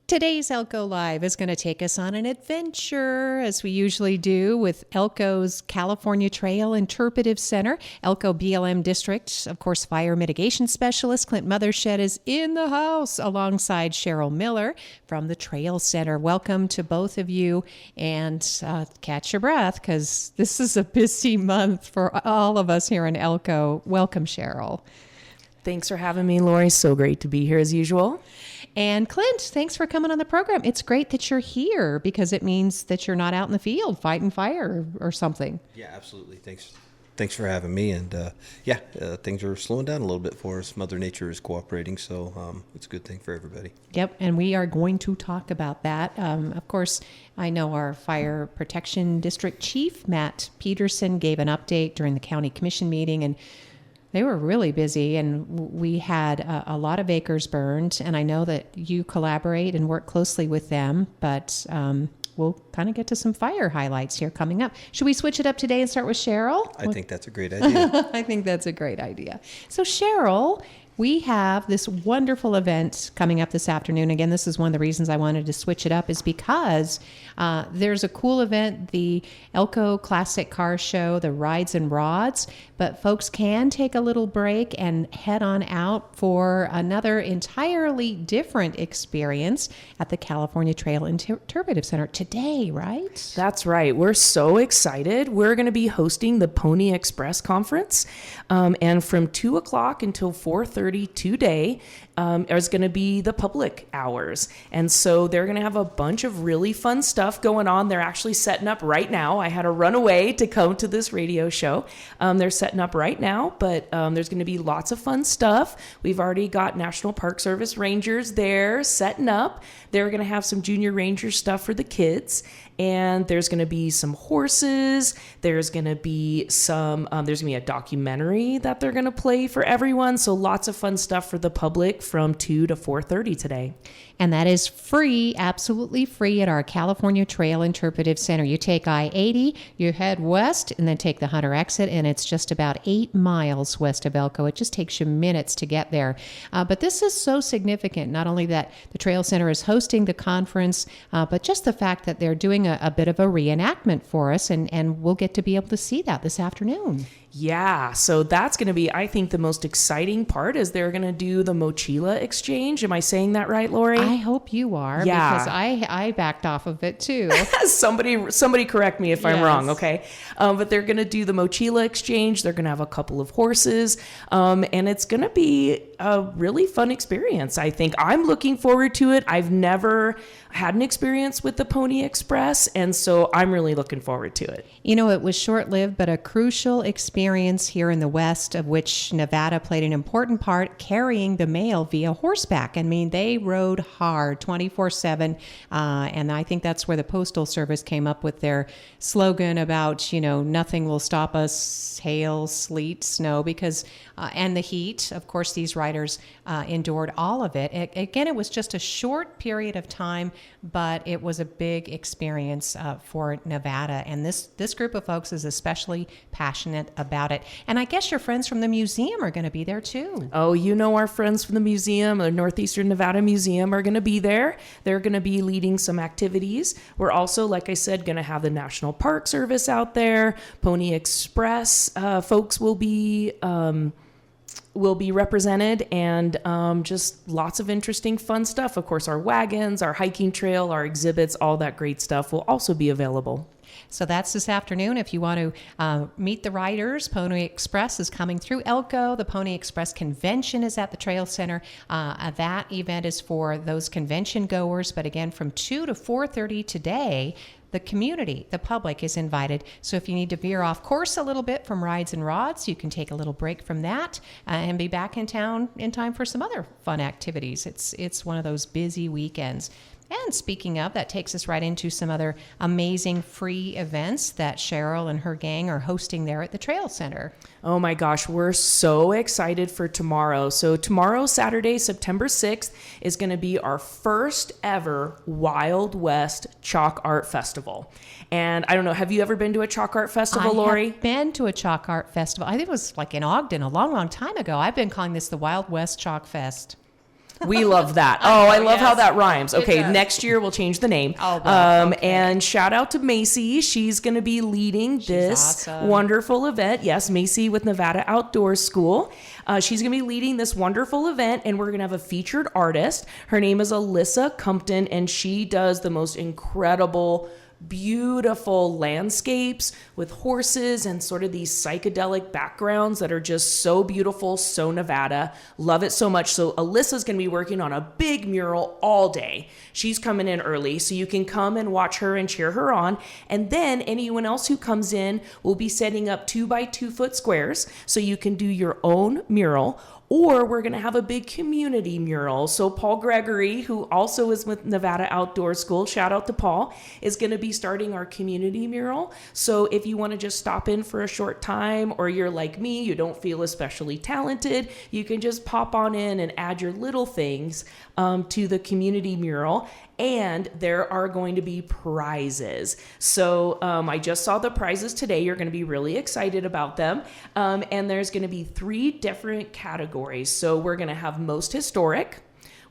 Today's Elko Live is going to take us on an adventure, as we usually do, with Elko's California Trail Interpretive Center. Elko BLM District, of course, Fire Mitigation Specialist Clint Mothershed is in the house alongside Cheryl Miller from the Trail Center. Welcome to both of you, and catch your breath, because this is a busy month for all of us here in Elko. Welcome, Cheryl. Thanks for having me, Lori. So great to be here as usual. And Clint, thanks for coming on the program. It's great that you're here because it means that you're not out in the field fighting fire or something. Yeah, absolutely. Thanks for having me. And things are slowing down a little bit for us. Mother Nature is cooperating, so it's a good thing for everybody. Yep, and we are going to talk about that. Of course, I know our Fire Protection District Chief, Matt Peterson, gave an update during the county commission meeting, and they were really busy, and we had a lot of acres burned, and I know that you collaborate and work closely with them, but we'll kind of get to some fire highlights here coming up. Should we switch it up today and start with Cheryl? I think that's a great idea. I think that's a great idea. So Cheryl, we have this wonderful event coming up this afternoon. Again, this is one of the reasons I wanted to switch it up is because there's a cool event, the Elko Classic Car Show, the Rides and Rods, but folks can take a little break and head on out for another entirely different experience at the California Trail Interpretive Center today, right? That's right. We're so excited. We're going to be hosting the Pony Express Conference, and from 2 o'clock until 4:30 today is going to be the public hours. And so they're going to have a bunch of really fun stuff going on. They're actually setting up right now. I had to run away to come to this radio show. They're setting up right now, but there's going to be lots of fun stuff. We've already got National Park Service Rangers there setting up. They're going to have some junior ranger stuff for the kids. And there's going to be some horses. There's going to be a documentary that they're going to play for everyone. So lots of fun stuff for the public from 2 to 4:30 today. And that is free, absolutely free at our California Trail Interpretive Center. You take I-80, you head west, and then take the Hunter exit, and it's just about 8 miles west of Elko. It just takes you minutes to get there. But this is so significant, not only that the Trail Center is hosting the conference, but just the fact that they're doing a bit of a reenactment for us, and we'll get to be able to see that this afternoon. Yeah, so that's going to be, I think, the most exciting part is they're going to do the mochila exchange. Am I saying that right, Lori? I hope you are, yeah. Because I backed off of it too. Somebody correct me if I'm wrong, okay? But they're going to do the mochila exchange. They're going to have a couple of horses, and it's going to be a really fun experience, I think. I'm looking forward to it. I've never had an experience with the Pony Express, and so I'm really looking forward to it. You know, it was short-lived, but a crucial experience here in the West, of which Nevada played an important part, carrying the mail via horseback. I mean, they rode hard 24/7, and I think that's where the Postal Service came up with their slogan about, nothing will stop us, hail, sleet, snow, because and the heat. Of course, these riders endured all of it. Again, it was just a short period of time, but it was a big experience for Nevada. And this group of folks is especially passionate about it. And I guess your friends from the museum are going to be there too. Oh, our friends from the museum, the Northeastern Nevada Museum, are going to be there. They're going to be leading some activities. We're also, like I said, going to have the National Park Service out there. Pony Express folks will be represented, and just lots of interesting fun stuff. Of course, our wagons, our hiking trail, our exhibits, all that great stuff will also be available. So that's this afternoon. If you want to meet the riders, Pony Express is coming through Elko. The Pony Express Convention is at the Trail Center. That event is for those convention goers. But again, from 2 to 4:30 today, the community, the public is invited. So if you need to veer off course a little bit from Rides and Rods, you can take a little break from that and be back in town in time for some other fun activities. It's one of those busy weekends. And speaking of, that takes us right into some other amazing free events that Cheryl and her gang are hosting there at the Trail Center. Oh my gosh, we're so excited for tomorrow. So tomorrow, Saturday, September 6th, is going to be our first ever Wild West Chalk Art Festival. And I don't know, have you ever been to a chalk art festival, Lori? I have been to a chalk art festival. I think it was like in Ogden a long, long time ago. I've been calling this the Wild West Chalk Fest. We love that. I love how yes. that rhymes. It Okay, does. next year we'll change the name. Oh, well, okay. And shout out to Macy. She's going to be leading this awesome. wonderful event. Yes, Macy with Nevada Outdoors School. She's going to be leading this wonderful event, and we're going to have a featured artist. Her name is Alyssa Compton, and she does the most incredible, beautiful landscapes with horses and sort of these psychedelic backgrounds that are just so beautiful, so Nevada. Love it so much. So Alyssa's going to be working on a big mural all day. She's coming in early, so you can come and watch her and cheer her on. And then anyone else who comes in will be setting up 2x2 foot squares so you can do your own mural. Or we're going to have a big community mural. So Paul Gregory, who also is with Nevada Outdoor School, shout out to Paul, is going to be starting our community mural. So if you want to just stop in for a short time, or you're like me, you don't feel especially talented, you can just pop on in and add your little things to the community mural. And there are going to be prizes. So I just saw the prizes today. You're going to be really excited about them. And there's going to be 3 different categories. So we're going to have most historic,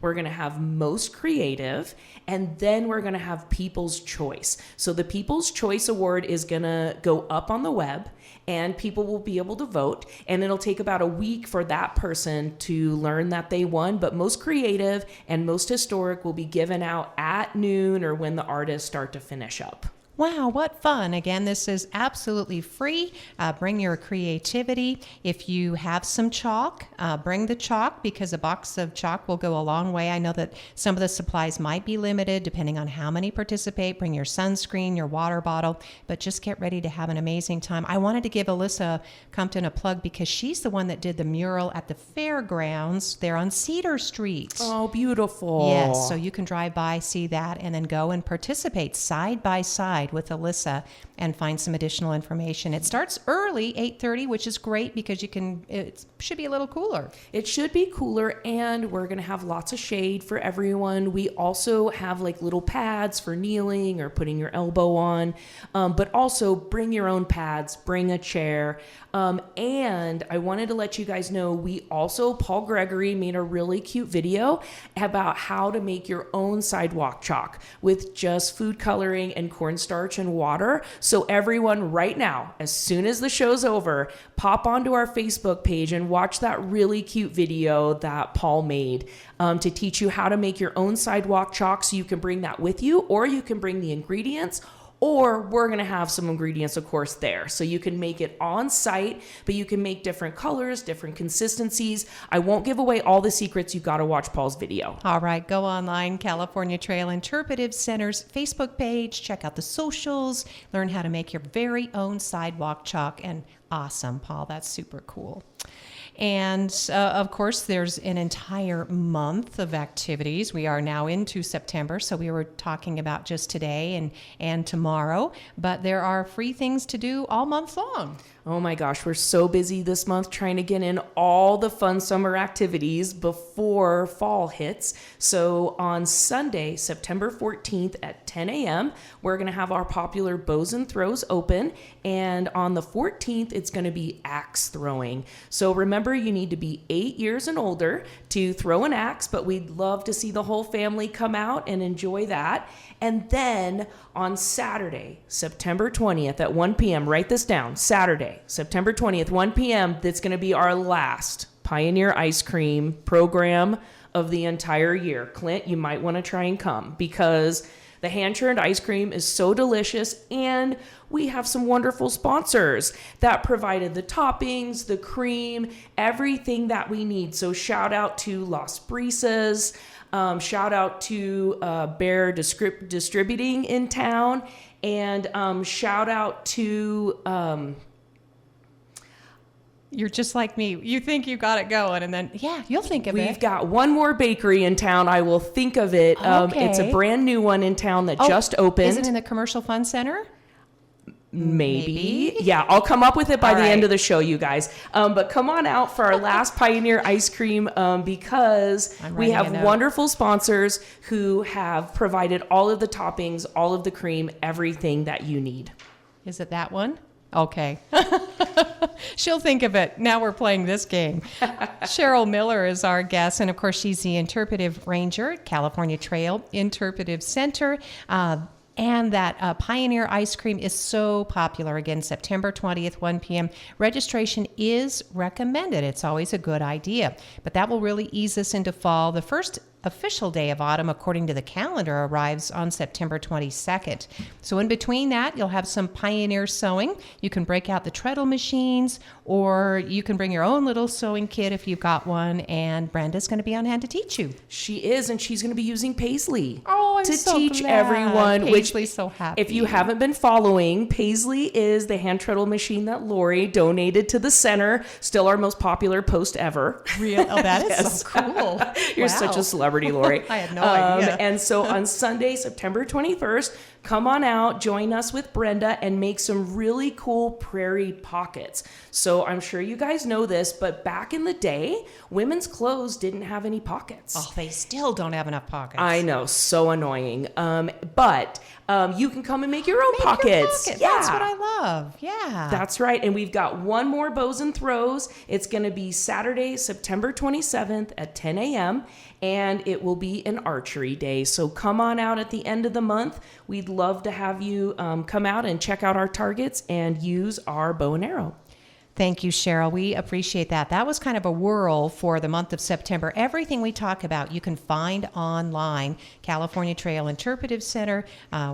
we're going to have most creative, and then we're going to have People's Choice. So the People's Choice Award is going to go up on the web, and people will be able to vote, and it'll take about a week for that person to learn that they won. But most creative and most historic will be given out at noon or when the artists start to finish up. Wow, what fun. Again, this is absolutely free. Bring your creativity. If you have some chalk, bring the chalk, because a box of chalk will go a long way. I know that some of the supplies might be limited depending on how many participate. Bring your sunscreen, your water bottle, but just get ready to have an amazing time. I wanted to give Alyssa Compton a plug because she's the one that did the mural at the fairgrounds there on Cedar Street. Oh, beautiful. Yes, so you can drive by, see that, and then go and participate side by side with Alyssa and find some additional information. It starts early, 8:30, which is great because it should be a little cooler. It should be cooler, and we're going to have lots of shade for everyone. We also have like little pads for kneeling or putting your elbow on, but also bring your own pads, bring a chair. And I wanted to let you guys know, Paul Gregory made a really cute video about how to make your own sidewalk chalk with just food coloring and cornstarch and water. So everyone right now, as soon as the show's over, pop onto our Facebook page and watch that really cute video that Paul made to teach you how to make your own sidewalk chalk. So you can bring that with you, or you can bring the ingredients, or we're going to have some ingredients, of course, there. So you can make it on site, but you can make different colors, different consistencies. I won't give away all the secrets. You've got to watch Paul's video. All right, go online, California Trail Interpretive Center's Facebook page, check out the socials, learn how to make your very own sidewalk chalk. And awesome, Paul, that's super cool. And of course, there's an entire month of activities. We are now into September, so we were talking about just today and tomorrow, but there are free things to do all month long. Oh my gosh, we're so busy this month trying to get in all the fun summer activities before fall hits. So on Sunday, September 14th at 10 a.m., we're going to have our popular bows and throws open. And on the 14th, it's going to be axe throwing. So remember, you need to be 8 years and older to throw an axe, but we'd love to see the whole family come out and enjoy that. And then on Saturday, September 20th at 1 p.m., write this down, Saturday, September 20th, 1 p.m., that's going to be our last Pioneer Ice Cream program of the entire year. Clint, you might want to try and come because the hand-churned ice cream is so delicious, and we have some wonderful sponsors that provided the toppings, the cream, everything that we need. So shout out to Las Brisas, shout out to Bear Distributing in town, and shout out to... You're just like me. You think you got it going, and then, yeah, you'll think of it. We've got one more bakery in town. I will think of it. Okay. It's a brand new one in town that just opened. Is it in the Commercial Fun Center? Maybe. Yeah, I'll come up with it by the end of the show, you guys. But come on out for our last Pioneer Ice Cream because we have wonderful sponsors who have provided all of the toppings, all of the cream, everything that you need. Is it that one? Okay. She'll think of it. Now we're playing this game. Cheryl Miller is our guest, and of course, she's the interpretive ranger at California Trail Interpretive Center. And that Pioneer ice cream is so popular. Again, September 20th, 1 p.m. Registration is recommended. It's always a good idea. But that will really ease us into fall. The first official day of autumn, according to the calendar, arrives on September 22nd. So in between that, you'll have some Pioneer sewing. You can break out the treadle machines, or you can bring your own little sewing kit if you've got one, and Brenda's going to be on hand to teach you. She is, and she's going to be using Paisley I'm to so teach glad. everyone. Paisley's so happy. If you haven't been following, Paisley is the hand treadle machine that Lori donated to the center. Still our most popular post ever. Real? Oh, that is Yes. so cool. You're Wow. such a celebrity, Lori. I had no idea. And so on Sunday, September 21st, come on out, join us with Brenda, and make some really cool prairie pockets. So I'm sure you guys know this, but back in the day, women's clothes didn't have any pockets. Oh, they still don't have enough pockets. I know, so annoying. But you can come and make your own Make your pockets. pocket. Yeah. That's what I love. Yeah. That's right. And we've got one more bows and throws. It's going to be Saturday, September 27th at 10 a.m. And it will be an archery day. So come on out at the end of the month. We'd love to have you come out and check out our targets and use our bow and arrow. Thank you, Cheryl. We appreciate that. That was kind of a whirl for the month of September. Everything we talk about, you can find online, California Trail Interpretive Center,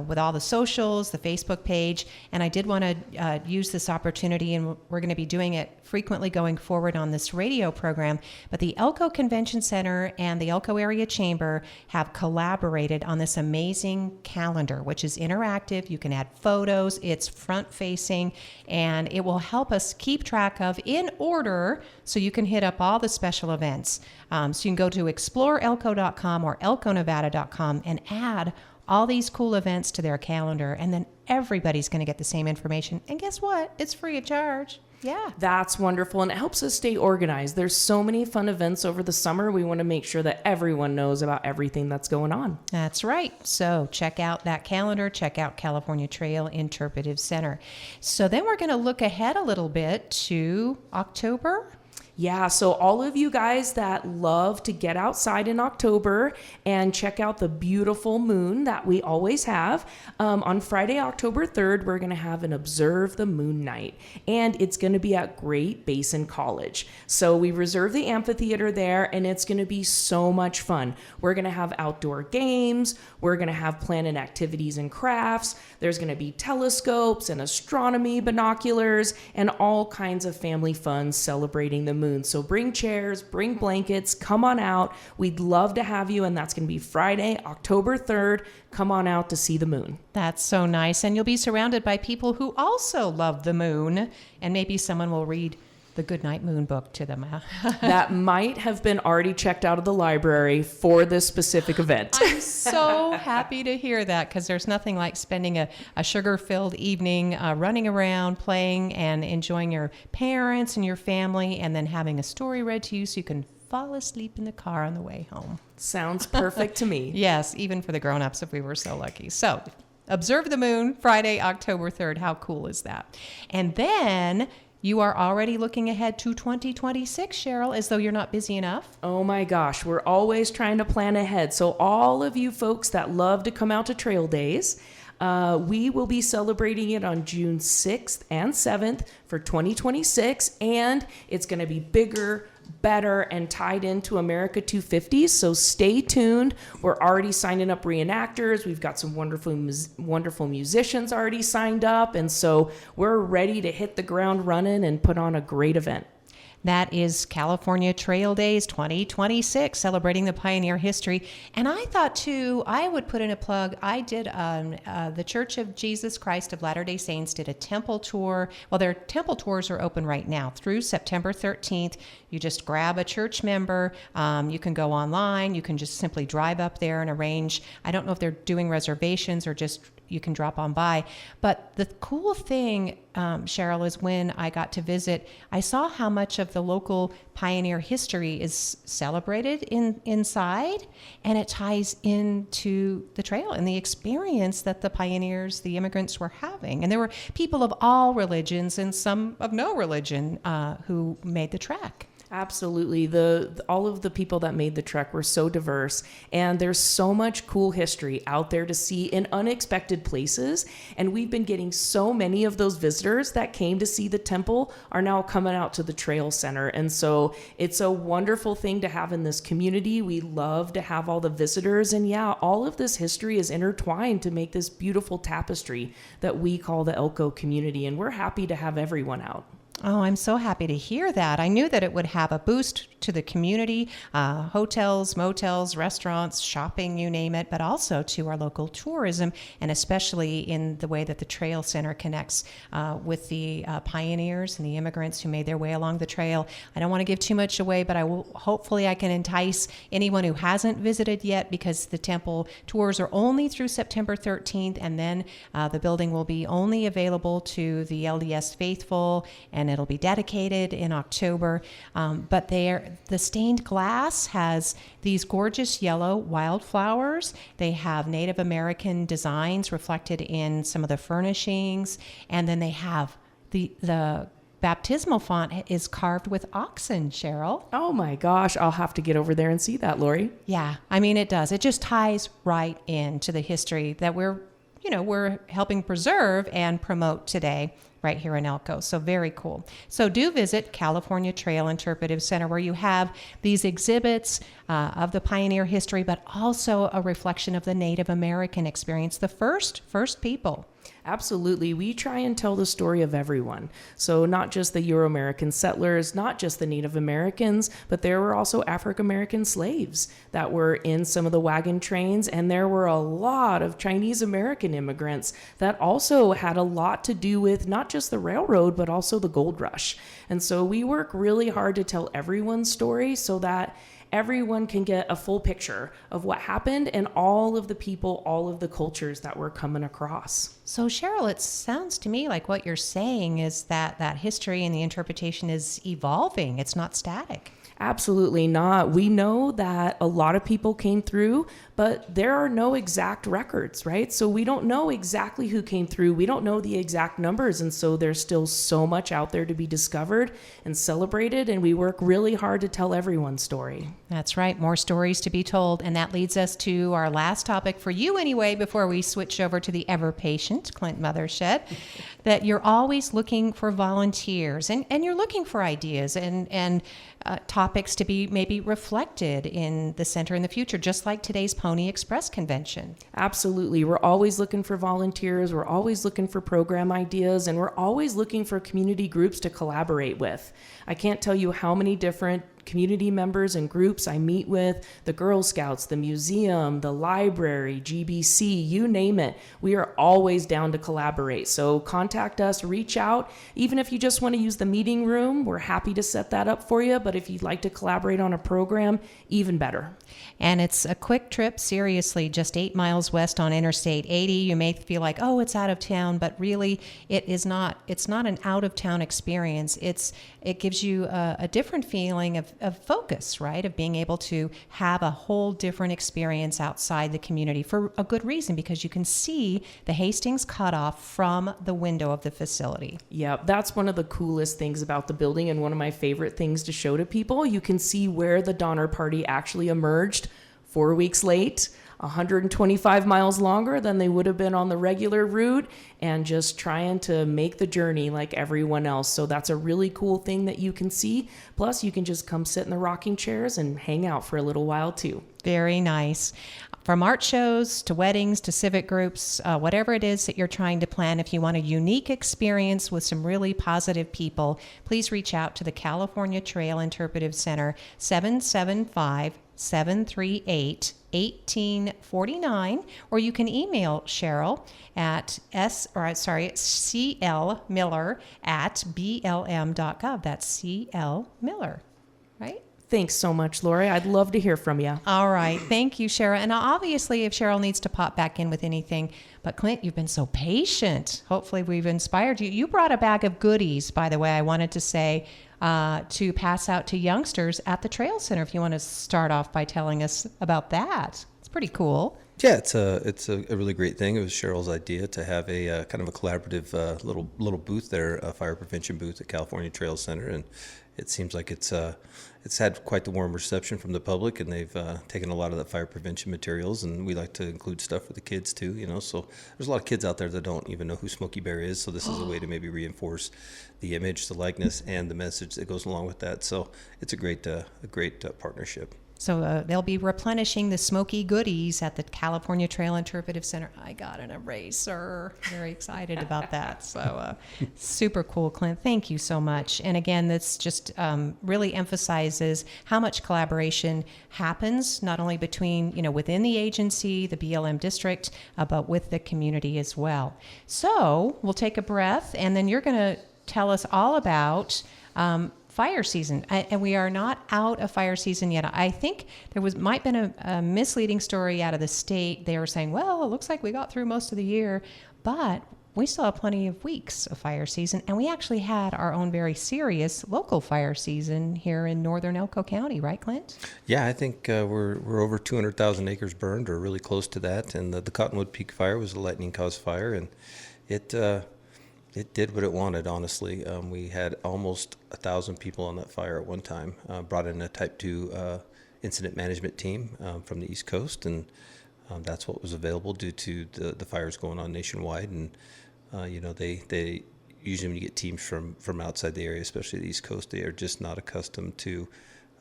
with all the socials, the Facebook page. And I did want to use this opportunity, and we're going to be doing it frequently going forward on this radio program. But the Elko Convention Center and the Elko Area Chamber have collaborated on this amazing calendar, which is interactive. You can add photos, it's front-facing, and it will help us keep track of in order so you can hit up all the special events. So you can go to exploreelko.com or elkonevada.com and add all these cool events to their calendar, and then everybody's going to get the same information. And guess what? It's free of charge. Yeah. That's wonderful, and it helps us stay organized. There's so many fun events over the summer. We want to make sure that everyone knows about everything that's going on. That's right. So check out that calendar. Check out California Trail Interpretive Center. So then we're going to look ahead a little bit to October. Yeah, so all of you guys that love to get outside in October and check out the beautiful moon that we always have, on Friday, October 3rd, we're going to have an Observe the Moon night, and it's going to be at Great Basin College. So we reserved the amphitheater there, and it's going to be so much fun. We're going to have outdoor games. We're going to have planet activities and crafts. There's going to be telescopes and astronomy binoculars and all kinds of family fun celebrating the moon. So bring chairs, bring blankets, come on out. We'd love to have you, and that's going to be Friday, October 3rd. Come on out to see the moon. That's so nice. And you'll be surrounded by people who also love the moon, and maybe someone will read the Goodnight Moon book to them. That might have been already checked out of the library for this specific event. I'm so happy to hear that, because there's nothing like spending a sugar-filled evening running around, playing, and enjoying your parents and your family, and then having a story read to you so you can fall asleep in the car on the way home. Sounds perfect to me. Yes, even for the grown-ups if we were so lucky. So, Observe the Moon, Friday, October 3rd. How cool is that? And then you are already looking ahead to 2026, Cheryl, as though you're not busy enough. Oh my gosh, we're always trying to plan ahead. So all of you folks that love to come out to Trail Days, we will be celebrating it on June 6th and 7th for 2026, and it's going to be bigger, better, and tied into America 250. So stay tuned. We're already signing up reenactors. We've got some wonderful musicians already signed up, and so we're ready to hit the ground running and put on a great event. That is California Trail Days 2026, celebrating the pioneer history. And I thought, too, I would put in a plug. I did, the Church of Jesus Christ of Latter-day Saints did a temple tour. Well, their temple tours are open right now through September 13th. You just grab a church member. You can go online. You can just simply drive up there and arrange. I don't know if they're doing reservations or just you can drop on by. But the cool thing, Cheryl, is when I got to visit, I saw how much of the local pioneer history is celebrated inside, and it ties into the trail and the experience that the pioneers, the immigrants, were having. And there were people of all religions and some of no religion who made the trek. Absolutely. All of the people that made the trek were so diverse, and there's so much cool history out there to see in unexpected places. And we've been getting so many of those visitors that came to see the temple are now coming out to the trail center. And so it's a wonderful thing to have in this community. We love to have all the visitors. And yeah, all of this history is intertwined to make this beautiful tapestry that we call the Elko community. And we're happy to have everyone out. Oh, I'm so happy to hear that. I knew that it would have a boost to the community, hotels, motels, restaurants, shopping, you name it, but also to our local tourism, and especially in the way that the Trail Center connects with the pioneers and the immigrants who made their way along the trail. I don't want to give too much away, but hopefully I can entice anyone who hasn't visited yet, because the temple tours are only through September 13th, and then the building will be only available to the LDS faithful, and it'll be dedicated in October. But the stained glass has these gorgeous yellow wildflowers. They have Native American designs reflected in some of the furnishings. And then they have the baptismal font is carved with oxen, Cheryl. Oh my gosh, I'll have to get over there and see that, Lori. Yeah, I mean, it does. It just ties right into the history that we're helping preserve and promote today right here in Elko. So very cool. So do visit California Trail Interpretive Center, where you have these exhibits of the pioneer history, but also a reflection of the Native American experience, the first people. Absolutely. We try and tell the story of everyone. So not just the Euro-American settlers, not just the Native Americans, but there were also African-American slaves that were in some of the wagon trains. And there were a lot of Chinese-American immigrants that also had a lot to do with not just the railroad, but also the gold rush. And so we work really hard to tell everyone's story so that everyone can get a full picture of what happened and all of the people, all of the cultures that we're coming across. So Cheryl, it sounds to me like what you're saying is that history and the interpretation is evolving. It's not static. Absolutely not. We know that a lot of people came through, but there are no exact records, right? So we don't know exactly who came through. We don't know the exact numbers. And so there's still so much out there to be discovered and celebrated. And we work really hard to tell everyone's story. That's right. More stories to be told. And that leads us to our last topic for you anyway, before we switch over to the ever patient Clint Mothershed, that you're always looking for volunteers and you're looking for ideas and topics to be maybe reflected in the center in the future, just like today's Pony Express convention. Absolutely. We're always looking for volunteers. We're always looking for program ideas, and we're always looking for community groups to collaborate with. I can't tell you how many different community members and groups I meet with, the Girl Scouts, the museum, the library, GBC, you name it. We are always down to collaborate. So contact us, reach out. Even if you just want to use the meeting room, we're happy to set that up for you. But if you'd like to collaborate on a program, even better. And it's a quick trip, seriously, just 8 miles west on Interstate 80. You may feel like, oh, it's out of town, but really it is not. It's not an out of town experience. It gives you a different feeling of focus, right? Of being able to have a whole different experience outside the community for a good reason, because you can see the Hastings cutoff from the window of the facility. Yeah, that's one of the coolest things about the building and one of my favorite things to show to people. You can see where the Donner Party actually emerged 4 weeks late, 125 miles longer than they would have been on the regular route, and just trying to make the journey like everyone else. So that's a really cool thing that you can see. Plus, you can just come sit in the rocking chairs and hang out for a little while too. Very nice. From art shows to weddings to civic groups, whatever it is that you're trying to plan, if you want a unique experience with some really positive people, please reach out to the California Trail Interpretive Center, 775-738-1849, or you can email Cheryl at clmiller@blm.gov. That's CL Miller, right? Thanks so much, Lori. I'd love to hear from you. All right. Thank you, Cheryl. And obviously, if Cheryl needs to pop back in with anything, but Clint, you've been so patient. Hopefully, we've inspired you. You brought a bag of goodies, by the way, I wanted to say, to pass out to youngsters at the Trail Center. If you want to start off by telling us about that. It's pretty cool. Yeah, it's a really great thing. It was Cheryl's idea to have a kind of a collaborative little booth there, a fire prevention booth at California Trail Center, and it seems like it's had quite the warm reception from the public, and they've taken a lot of the fire prevention materials, and we like to include stuff for the kids too. So there's a lot of kids out there that don't even know who Smokey Bear is. So this is a way to maybe reinforce the image, the likeness, and the message that goes along with that. So it's a great partnership. So they'll be replenishing the smoky goodies at the California Trail Interpretive Center. I got an eraser. Very excited about that. So super cool, Clint. Thank you so much. And again, this just really emphasizes how much collaboration happens, not only between, within the agency, the BLM district, but with the community as well. So we'll take a breath, and then you're going to tell us all about fire season, and we are not out of fire season yet. I think there might been a misleading story out of the state. They were saying, well, it looks like we got through most of the year, but we still have plenty of weeks of fire season, and we actually had our own very serious local fire season here in northern Elko County, right, Clint? Yeah, I think we're over 200,000 acres burned, or really close to that, and the Cottonwood Peak fire was a lightning-caused fire, and it did what it wanted, honestly. We had almost 1,000 people on that fire at one time. Brought in a Type 2 incident management team from the East Coast, and that's what was available due to the fires going on nationwide. And, they usually when you get teams from outside the area, especially the East Coast, they are just not accustomed to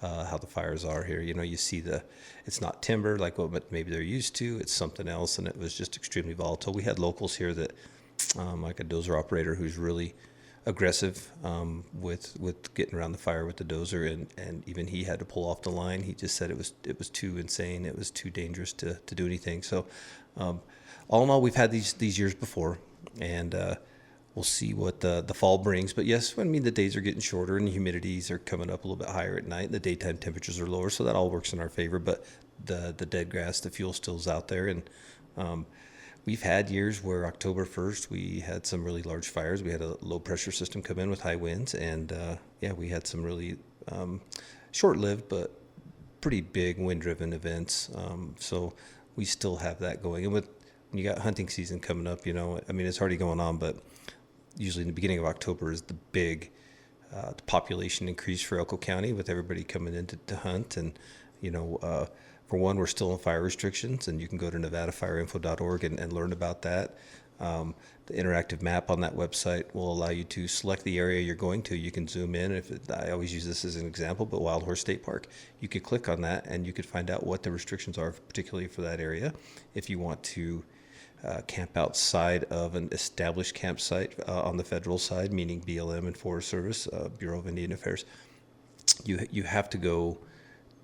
how the fires are here. You see it's not timber like what maybe they're used to. It's something else, and it was just extremely volatile. We had locals here that like a dozer operator who's really aggressive with getting around the fire with the dozer, and even he had to pull off the line. He just said it was too insane, it was too dangerous to do anything. So all in all, we've had these years before, and we'll see what the fall brings. But yes, the days are getting shorter and the humidities are coming up a little bit higher at night, and the daytime temperatures are lower, so that all works in our favor. But the dead grass, the fuel still's out there, and we've had years where October 1st, we had some really large fires. We had a low pressure system come in with high winds, and we had some really short-lived but pretty big wind-driven events. So we still have that going. And when you got hunting season coming up, it's already going on, but usually in the beginning of October is the big the population increase for Elko County with everybody coming in to hunt. And, for one, we're still on fire restrictions, and you can go to nevadafireinfo.org and learn about that. The interactive map on that website will allow you to select the area you're going to. You can zoom in. I always use this as an example, but Wild Horse State Park, you could click on that and you could find out what the restrictions are, particularly for that area. If you want to camp outside of an established campsite on the federal side, meaning BLM and Forest Service, Bureau of Indian Affairs, you have to go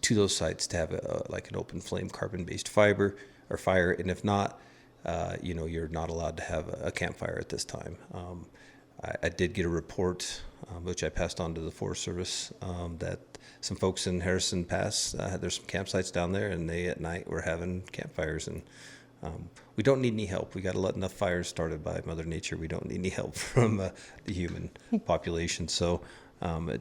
to those sites to have like an open flame carbon-based fiber or fire, and if not, you're not allowed to have a campfire at this time. I did get a report, which I passed on to the Forest Service, that some folks in Harrison Pass, there's some campsites down there, and they at night were having campfires, and we don't need any help. We got enough fires started by Mother Nature. We don't need any help from the human population. So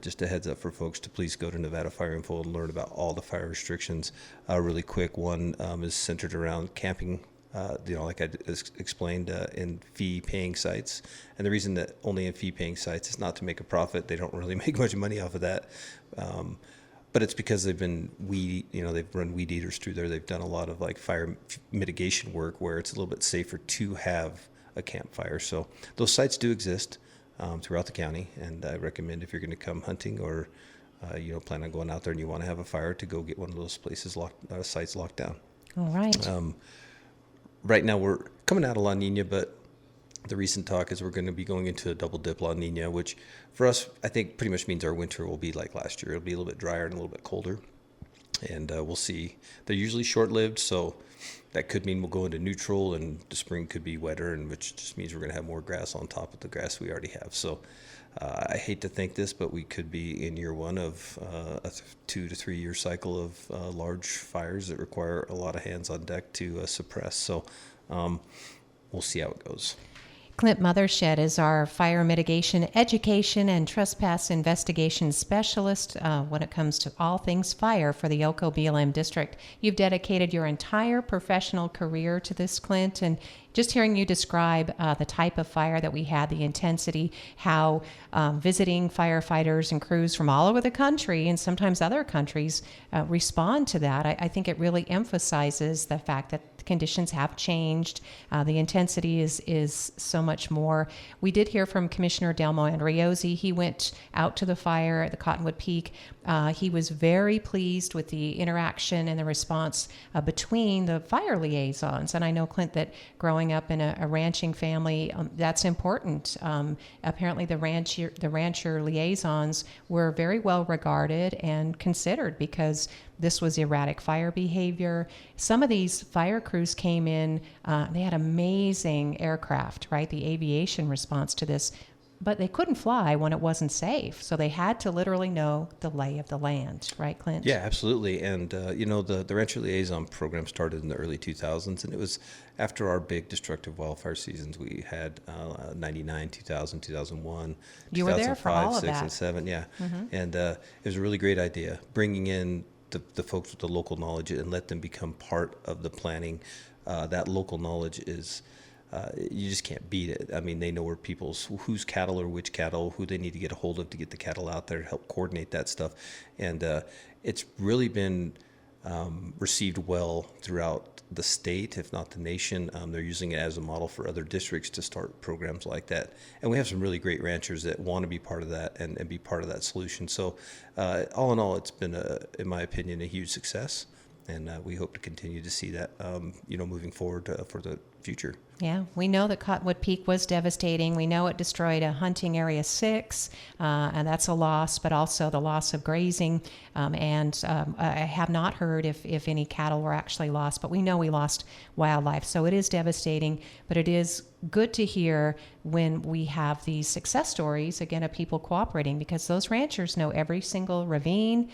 just a heads up for folks to please go to Nevada Fire Info and learn about all the fire restrictions. Really quick, one is centered around camping, like I explained, in fee-paying sites. And the reason that only in fee-paying sites is not to make a profit. They don't really make much money off of that. But it's because they've been they've run weed eaters through there. They've done a lot of like fire mitigation work where it's a little bit safer to have a campfire. So those sites do exist throughout the county, and I recommend if you're going to come hunting or plan on going out there and you want to have a fire, to go get one of those sites locked down. All right. Right now we're coming out of La Nina, but the recent talk is we're going to be going into a double dip La Nina, which for us, I think pretty much means our winter will be like last year. It'll be a little bit drier and a little bit colder. and we'll see. They're usually short-lived, so that could mean we'll go into neutral, and the spring could be wetter, and which just means we're going to have more grass on top of the grass we already have. So I hate to think this, but we could be in year one of a 2 to 3 year cycle of large fires that require a lot of hands on deck to suppress. So we'll see how it goes. Clint Mothershed is our fire mitigation, education, and trespass investigation specialist when it comes to all things fire for the Elko BLM district. You've dedicated your entire professional career to this, Clint, and just hearing you describe the type of fire that we had, the intensity, how visiting firefighters and crews from all over the country and sometimes other countries respond to that, I think it really emphasizes the fact that conditions have changed. The intensity is so much more. We did hear from Commissioner Delmo Andriozzi. He went out to the fire at the Cottonwood Peak. He was very pleased with the interaction and the response between the fire liaisons. And I know, Clint, that growing up in a ranching family, that's important. Apparently the rancher liaisons were very well regarded and considered because this was erratic fire behavior. Some of these fire crews came in, they had amazing aircraft, right? The aviation response to this, but they couldn't fly when it wasn't safe. So they had to literally know the lay of the land, right, Clint? Yeah, absolutely. And, the Rancher Liaison program started in the early 2000s, and it was after our big destructive wildfire seasons. We had 99, 2000, 2001, You were there for all of 6, that. and 7, yeah. Mm-hmm. And it was a really great idea, bringing in the folks with the local knowledge and let them become part of the planning. That local knowledge is, you just can't beat it. I mean, they know where whose cattle or which cattle, who they need to get a hold of to get the cattle out there to help coordinate that stuff. And it's really been received well throughout the state, if not the nation. They're using it as a model for other districts to start programs like that. And we have some really great ranchers that want to be part of that and be part of that solution. So all in all, it's been, in my opinion, a huge success. And we hope to continue to see that, moving forward for the future. Yeah, we know that Cottonwood Peak was devastating. We know it destroyed a hunting area 6, and that's a loss, but also the loss of grazing. I have not heard if any cattle were actually lost, but we know we lost wildlife. So it is devastating, but it is good to hear when we have these success stories, again, of people cooperating, because those ranchers know every single ravine,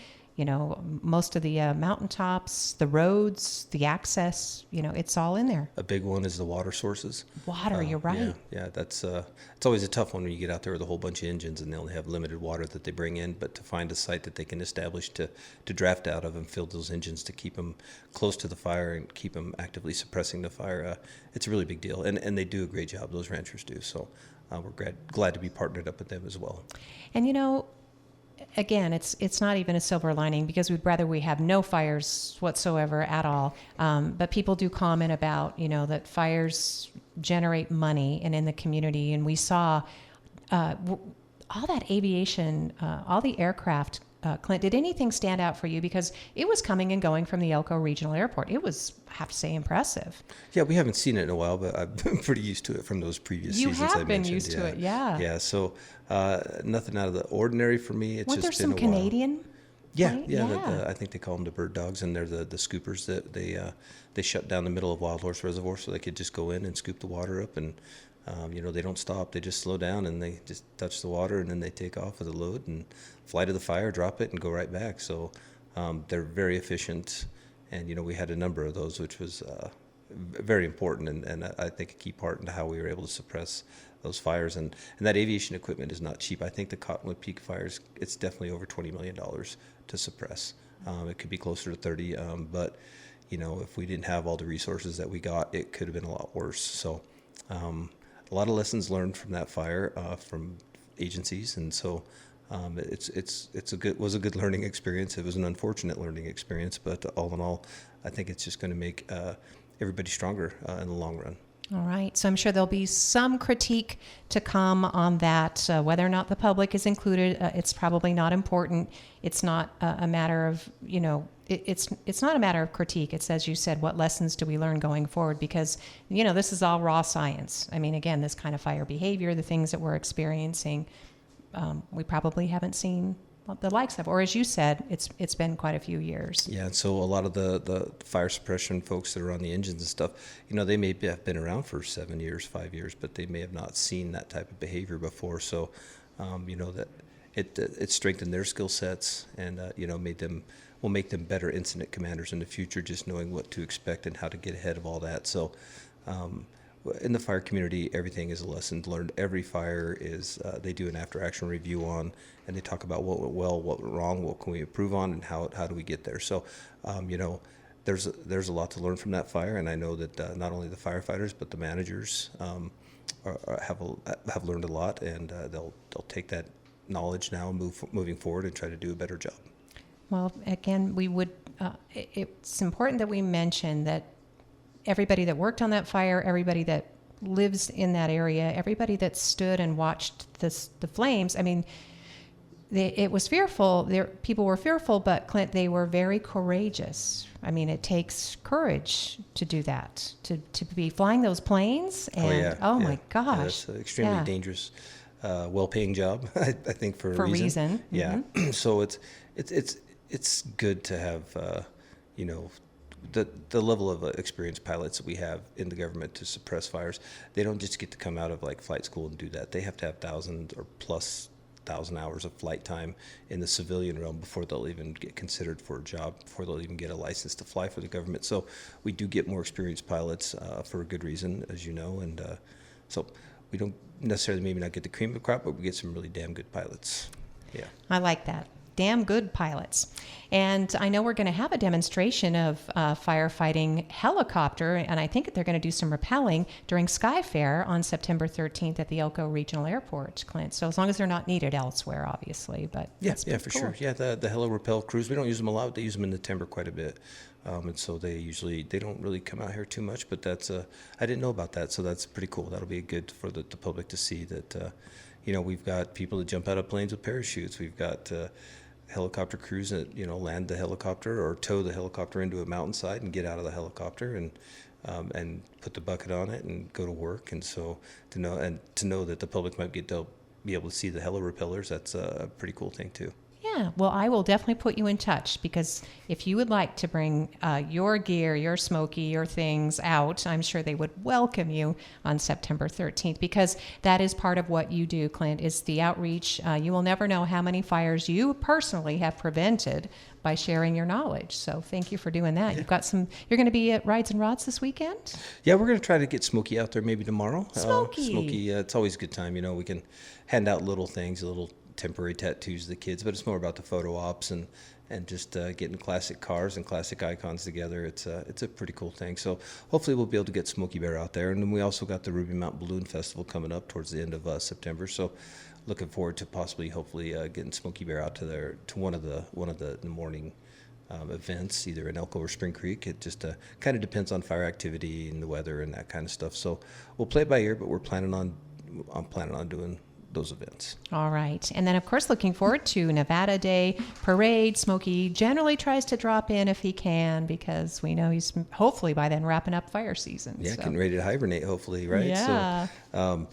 most of the mountaintops, the roads, the access, it's all in there. A big one is the water sources. Water, you're right. Yeah, that's it's always a tough one when you get out there with a whole bunch of engines and they only have limited water that they bring in, but to find a site that they can establish to draft out of and fill those engines to keep them close to the fire and keep them actively suppressing the fire, it's a really big deal. And they do a great job, those ranchers do. So we're glad to be partnered up with them as well. And again, it's not even a silver lining, because we'd rather we have no fires whatsoever at all. But people do comment about, that fires generate money and in the community. And we saw all that aviation, all the aircraft. Clint, did anything stand out for you? Because it was coming and going from the Elko Regional Airport. It was, I have to say, impressive. Yeah, we haven't seen it in a while, but I've been pretty used to it from those previous seasons I mentioned. You have been used to it, yeah. Yeah, so nothing out of the ordinary for me. It's Weren't there just some been a while. Canadian? Yeah, right? I think they call them the bird dogs, and they're the scoopers that they shut down the middle of Wild Horse Reservoir so they could just go in and scoop the water up, and they don't stop. They just slow down and they just touch the water, and then they take off with a load and fly to the fire, drop it, and go right back. So they're very efficient, and we had a number of those, which was very important, and I think a key part into how we were able to suppress those fires. And that aviation equipment is not cheap. I think the Cottonwood Peak fires, it's definitely over $20 million to suppress. It could be closer to 30, but if we didn't have all the resources that we got, it could have been a lot worse. So a lot of lessons learned from that fire from agencies, and so was a good learning experience. It was an unfortunate learning experience, but all in all, I think it's just going to make everybody stronger in the long run. All right. So I'm sure there'll be some critique to come on that. Whether or not the public is included, it's probably not important. It's not a matter of, it's not a matter of critique. It's, as you said, what lessons do we learn going forward? Because, this is all raw science. I mean, again, this kind of fire behavior, the things that we're experiencing, we probably haven't seen the likes of, or as you said, it's been quite a few years. Yeah, and so a lot of the fire suppression folks that are on the engines and stuff, they may have been around for 7 years, 5 years, but they may have not seen that type of behavior before. So, that it strengthened their skill sets and will make them better incident commanders in the future, just knowing what to expect and how to get ahead of all that. So, in the fire community, everything is a lesson learned. Every fire is, they do an after-action review on, and they talk about what went well, what went wrong, what can we improve on, and how do we get there. So, there's a lot to learn from that fire, and I know that not only the firefighters but the managers have learned a lot, and they'll take that knowledge now and moving forward and try to do a better job. Well, again, it's important that we mention that everybody that worked on that fire, everybody that lives in that area, everybody that stood and watched the flames, I mean, it was fearful. People were fearful, but Clint, they were very courageous. I mean, it takes courage to do that, to be flying those planes. And my gosh, yeah, that's an extremely dangerous, well-paying job. I think for a reason. Yeah. Mm-hmm. So it's good to have the level of experienced pilots that we have in the government to suppress fires. They don't just get to come out of like flight school and do that. They have to have 1,000 hours of flight time in the civilian realm before they'll even get considered for a job, before they'll even get a license to fly for the government. So we do get more experienced pilots for a good reason, as you know, and so we don't necessarily maybe not get the cream of the crop, but we get some really damn good pilots. Yeah, I like that. Damn good pilots. And I know we're going to have a demonstration of firefighting helicopter, and I think they're going to do some rappelling during Sky Fair on September 13th at the Elko Regional Airport, Clint. So as long as they're not needed elsewhere, obviously. But yeah, for cool. Sure. Yeah, the heli rappel crews, we don't use them a lot. They use them in the timber quite a bit. And so they don't really come out here too much, but I didn't know about that. So that's pretty cool. That'll be good for the public to see that, we've got people that jump out of planes with parachutes. We've got helicopter crews that land the helicopter or tow the helicopter into a mountainside and get out of the helicopter and put the bucket on it and go to work. And so to know that the public might be able to see the heli repellers, that's a pretty cool thing too. Yeah, well, I will definitely put you in touch, because if you would like to bring your gear, your Smoky, your things out, I'm sure they would welcome you on September 13th, because that is part of what you do, Clint, is the outreach. You will never know how many fires you personally have prevented by sharing your knowledge. So thank you for doing that. Yeah. You're going to be at Rides and Rods this weekend? Yeah, we're going to try to get Smoky out there maybe tomorrow. Smoky. Smoky, it's always a good time. We can hand out little things, little temporary tattoos to the kids, but it's more about the photo ops and just getting classic cars and classic icons together. It's a pretty cool thing. So hopefully we'll be able to get Smoky Bear out there. And then we also got the Ruby Mountain Balloon Festival coming up towards the end of September. So looking forward to hopefully getting Smoky Bear out to one of the morning events, either in Elko or Spring Creek. It just kind of depends on fire activity and the weather and that kind of stuff. So we'll play it by ear, but I'm planning on doing those events. All right. And then, of course, looking forward to Nevada Day Parade. Smokey generally tries to drop in if he can, because we know he's hopefully by then wrapping up fire season. Yeah, getting ready to hibernate, hopefully, right? Yeah. So,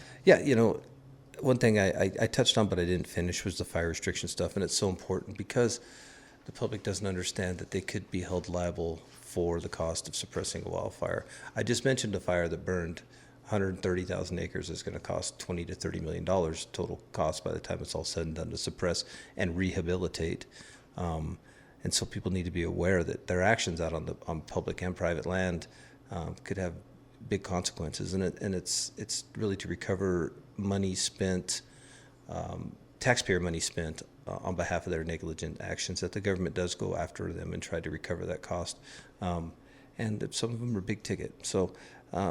one thing I touched on but I didn't finish was the fire restriction stuff, and it's so important because the public doesn't understand that they could be held liable for the cost of suppressing a wildfire. I just mentioned a fire that burned 130,000 acres is going to cost $20 to $30 million total cost by the time it's all said and done to suppress and rehabilitate. And so people need to be aware that their actions out on public and private land could have big consequences. And it's really to recover money spent, taxpayer money spent on behalf of their negligent actions, that the government does go after them and try to recover that cost. And some of them are big ticket. So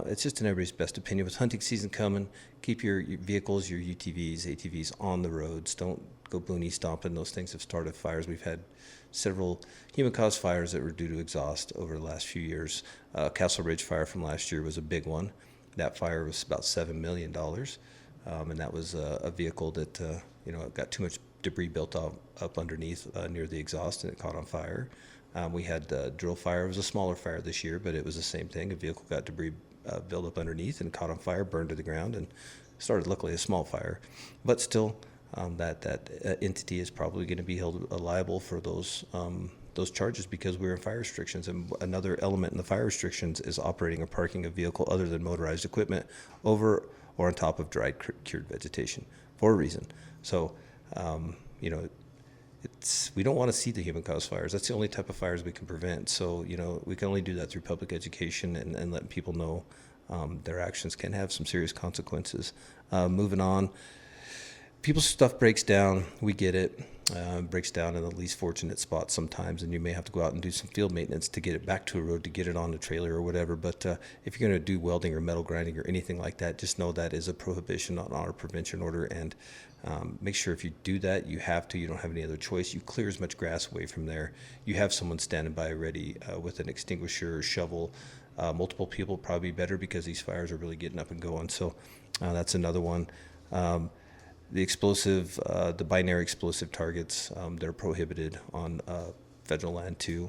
it's just in everybody's best opinion. With hunting season coming, keep your vehicles, your UTVs, ATVs on the roads. Don't go booney stomping. Those things have started fires. We've had several human-caused fires that were due to exhaust over the last few years. Castle Ridge fire from last year was a big one. That fire was about $7 million. And that was a vehicle that, it got too much debris built up underneath near the exhaust, and it caught on fire. We had drill fire. It was a smaller fire this year, but it was the same thing. A vehicle got debris built up underneath and caught on fire, burned to the ground, and started luckily a small fire. But still, that entity is probably going to be held liable for those charges because we're in fire restrictions. And another element in the fire restrictions is operating or parking a vehicle other than motorized equipment over or on top of dried cured vegetation for a reason. So, we don't want to see the human caused fires. That's the only type of fires we can prevent. So, we can only do that through public education and letting people know their actions can have some serious consequences. Moving on, people's stuff breaks down. We get it. Breaks down in the least fortunate spots sometimes, and you may have to go out and do some field maintenance to get it back to a road, to get it on a trailer or whatever. But if you're going to do welding or metal grinding or anything like that, just know that is a prohibition on our prevention order, and make sure if you do that, you don't have any other choice. You clear as much grass away from there. You have someone standing by ready with an extinguisher or shovel. Multiple people probably better because these fires are really getting up and going. So that's another one. The binary explosive targets, they're prohibited on federal land too.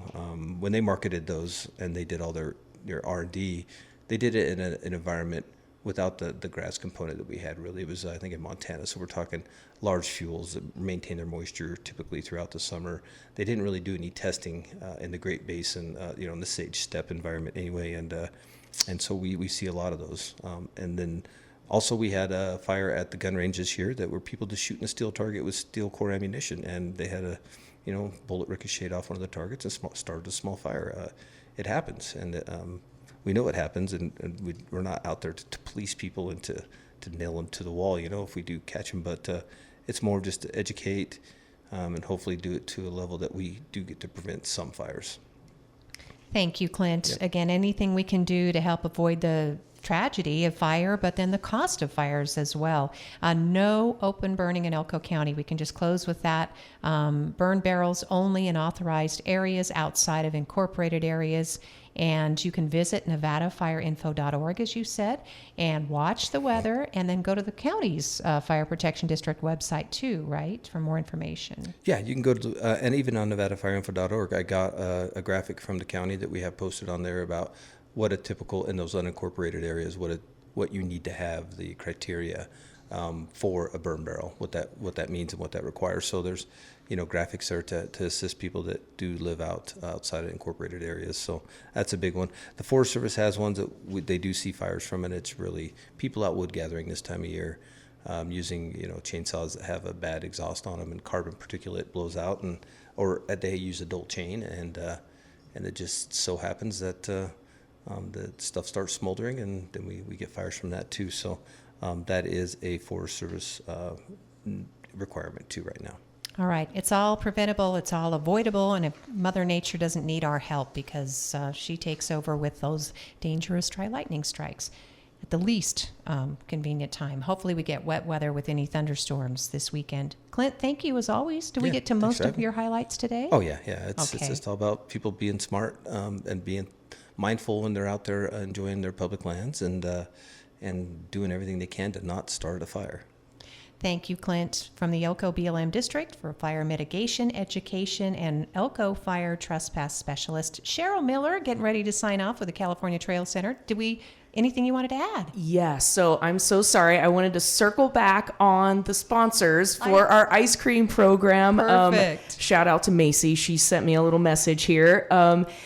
When they marketed those and they did all their R&D, they did it in an environment without the grass component that we had. Really, it was I think in Montana. So we're talking large fuels that maintain their moisture typically throughout the summer. They didn't really do any testing in the Great Basin, in the sage steppe environment anyway, and so we see a lot of those. And then also, we had a fire at the gun range this year that were people just shooting a steel target with steel core ammunition, and they had a, bullet ricocheted off one of the targets and started a small fire. It happens, and we know it happens, and we're not out there to police people and to nail them to the wall, if we do catch them. But it's more just to educate and hopefully do it to a level that we do get to prevent some fires. Thank you, Clint. Yep. Again, anything we can do to help avoid the tragedy of fire, but then the cost of fires as well. No open burning in Elko County. We can just close with that. Burn barrels only in authorized areas outside of incorporated areas. And you can visit nevadafireinfo.org, as you said, and watch the weather, and then go to the county's Fire Protection District website too, right, for more information. Yeah, you can go to, and even on nevadafireinfo.org, I got a graphic from the county that we have posted on there about what a typical, in those unincorporated areas, what you need to have, the criteria for a burn barrel, what that means and what that requires. So there's, graphics there to assist people that do live outside of incorporated areas. So that's a big one. The Forest Service has ones that they do see fires from, and it's really people out wood gathering this time of year, using chainsaws that have a bad exhaust on them, and carbon particulate blows out, or they use a dolt chain, and it just so happens that the stuff starts smoldering, and then we get fires from that too. So that is a Forest Service requirement too right now. All right. It's all preventable. It's all avoidable. And if Mother Nature doesn't need our help, because she takes over with those dangerous lightning strikes at the least convenient time. Hopefully we get wet weather with any thunderstorms this weekend. Clint, thank you as always. Did we get to most of your highlights today? Oh, yeah. It's Okay. just all about people being smart and being mindful when they're out there enjoying their public lands and doing everything they can to not start a fire. Thank you, Clint, from the Elko BLM District for Fire Mitigation, Education, and Elko Fire Trespass Specialist. Cheryl Miller, getting ready to sign off with the California Trail Center. Anything you wanted to add? Yes. So I'm so sorry. I wanted to circle back on the sponsors for our ice cream program. Perfect. Shout out to Macy. She sent me a little message here.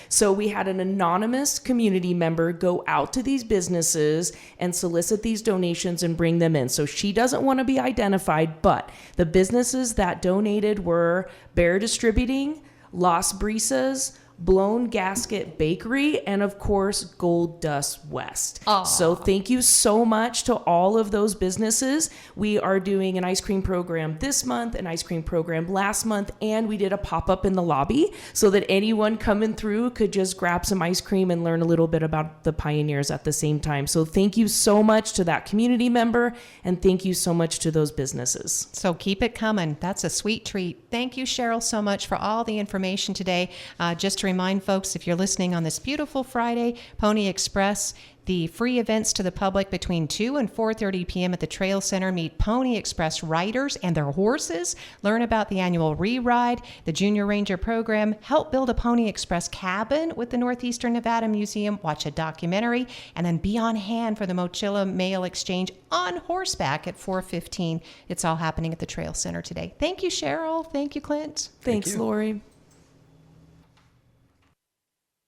So we had an anonymous community member go out to these businesses and solicit these donations and bring them in. So she doesn't want to be identified, but the businesses that donated were Bear Distributing, Las Brisas, Blown Gasket Bakery, and of course Gold Dust West. Aww. So thank you so much to all of those businesses. We are doing an ice cream program this month, an ice cream program last month, and we did a pop-up in the lobby so that anyone coming through could just grab some ice cream and learn a little bit about the pioneers at the same time. So thank you so much to that community member, and thank you so much to those businesses. So keep it coming. That's a sweet treat. Thank you, Cheryl, so much for all the information today. Just to remind folks, if you're listening on this beautiful Friday, Pony Express, The free events to the public between 2 and 4:30 p.m. at the Trail Center. Meet Pony Express riders and their horses. Learn about the annual re-ride, the Junior Ranger program. Help build a Pony Express cabin with the Northeastern Nevada Museum. Watch a documentary, and then be on hand for the Mochila Mail Exchange on horseback at 4:15. It's all happening at the Trail Center today. Thank you, Cheryl. Thank you, Clint. Thanks, you. Lori.